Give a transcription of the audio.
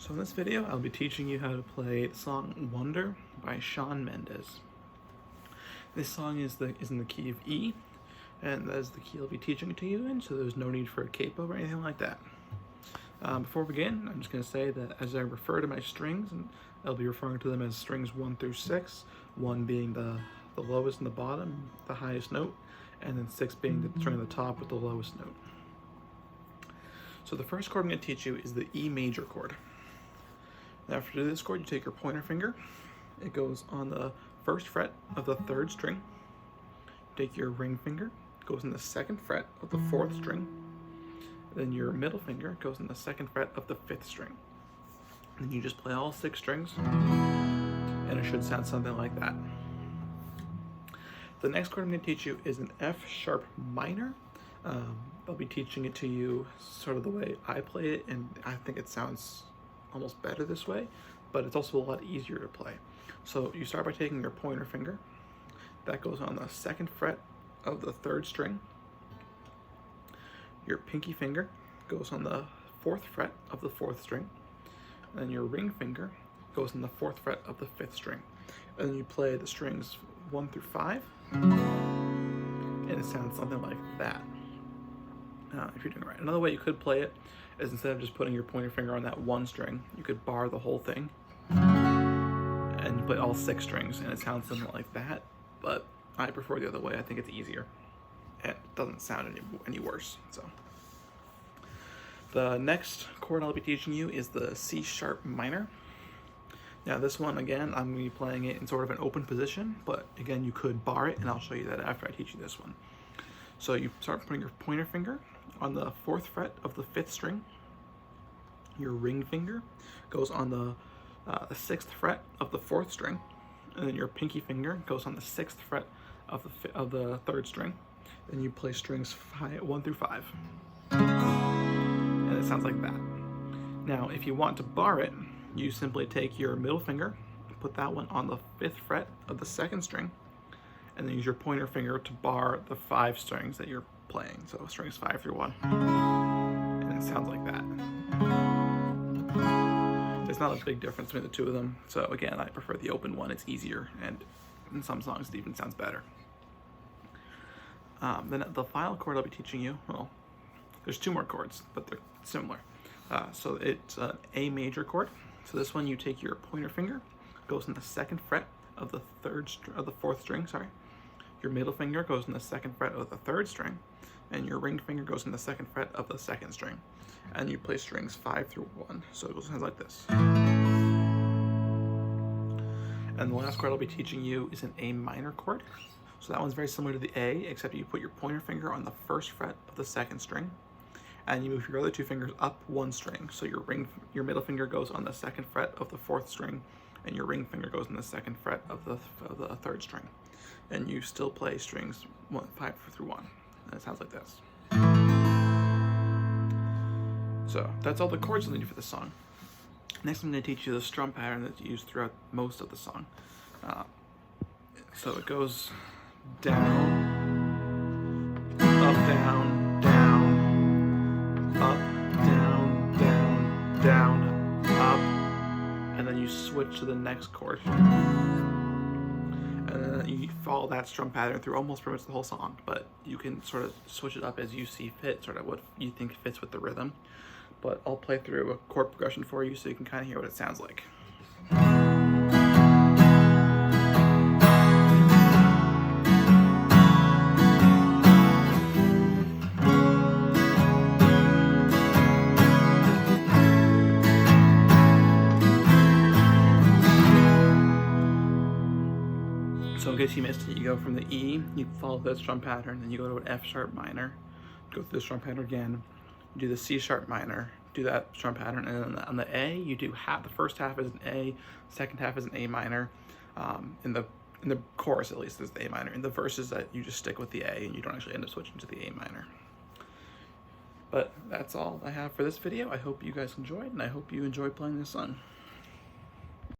So in this video, I'll be teaching you how to play the song Wonder by Shawn Mendes. This song is in the key of E, and that is the key I'll be teaching it to you in, so there's no need for a capo or anything like that. Before we begin, I'm just going to say that as I refer to my strings, and I'll be referring to them as strings 1 through 6, 1 being the lowest and the bottom, the highest note, and then 6 being the string at the top with the lowest note. So the first chord I'm going to teach you is the E major chord. Now after you do this chord, you take your pointer finger, it goes on the first fret of the 3rd string. Take your ring finger, it goes in the 2nd fret of the 4th string. Then your middle finger goes in the 2nd fret of the 5th string. And then you just play all 6 strings, and it should sound something like that. The next chord I'm going to teach you is an F sharp minor. I'll be teaching it to you sort of the way I play it, and I think it sounds almost better this way, but it's also a lot easier to play. So you start by taking your pointer finger, that goes on the 2nd fret of the 3rd string. Your pinky finger goes on the 4th fret of the 4th string, and then your ring finger goes on the 4th fret of the 5th string. And then you play the strings 1 through 5, and it sounds something like that. If you're doing it right. Another way you could play it is instead of just putting your pointer finger on that 1 string, you could bar the whole thing and you play all 6 strings, and it sounds something like that, but I prefer the other way. I think it's easier and it doesn't sound any worse. So the next chord I'll be teaching you is the C sharp minor. Now this one, again, I'm going to be playing it in sort of an open position, but again, you could bar it, and I'll show you that after I teach you this one. So you start putting your pointer finger on the 4th fret of the 5th string. Your ring finger goes on the 6th fret of the 4th string, and then your pinky finger goes on the 6th fret of the 3rd string. Then you play strings 1 through 5, and it sounds like that. Now, if you want to bar it, you simply take your middle finger, put that one on the 5th fret of the 2nd string, and then use your pointer finger to bar the 5 strings that you're playing. So strings 5 through 1, and it sounds like that. There's not a big difference between the two of them. So again, I prefer the open one. It's easier, and in some songs it even sounds better. Then the final chord I'll be teaching you, well, there's 2 more chords, but they're similar. So it's an A major chord. So this one, you take your pointer finger, goes in the 2nd fret of the 4th string, sorry. Your middle finger goes in the 2nd fret of the 3rd string, and your ring finger goes in the 2nd fret of the 2nd string. And you play strings 5 through 1. So it sounds like this. And the last chord I'll be teaching you is an A minor chord. So that one's very similar to the A, except you put your pointer finger on the 1st fret of the 2nd string, and you move your other 2 fingers up 1 string. So your middle finger goes on the 2nd fret of the 4th string, and your ring finger goes on the 2nd fret of the 3rd string. And you still play strings 5 through 1. And it sounds like this. So that's all the chords you'll need for this song. Next, I'm going to teach you the strum pattern that's used throughout most of the song. So it goes down, up, down, down, up, down, down, down, up, and then you switch to the next chord. And then you follow that strum pattern through almost pretty much the whole song, but you can sort of switch it up as you see fit, sort of what you think fits with the rhythm. But I'll play through a chord progression for you so you can kind of hear what it sounds like. So in case you missed it, you go from the E, you follow the strum pattern, then you go to an F sharp minor, go through the strum pattern again, you do the C sharp minor, do that strum pattern, and then on the A, you do the first half is an A, second half is an A minor. In the chorus, at least, is the A minor. In the verses, that you just stick with the A, and you don't actually end up switching to the A minor. But that's all I have for this video. I hope you guys enjoyed, and I hope you enjoy playing this song.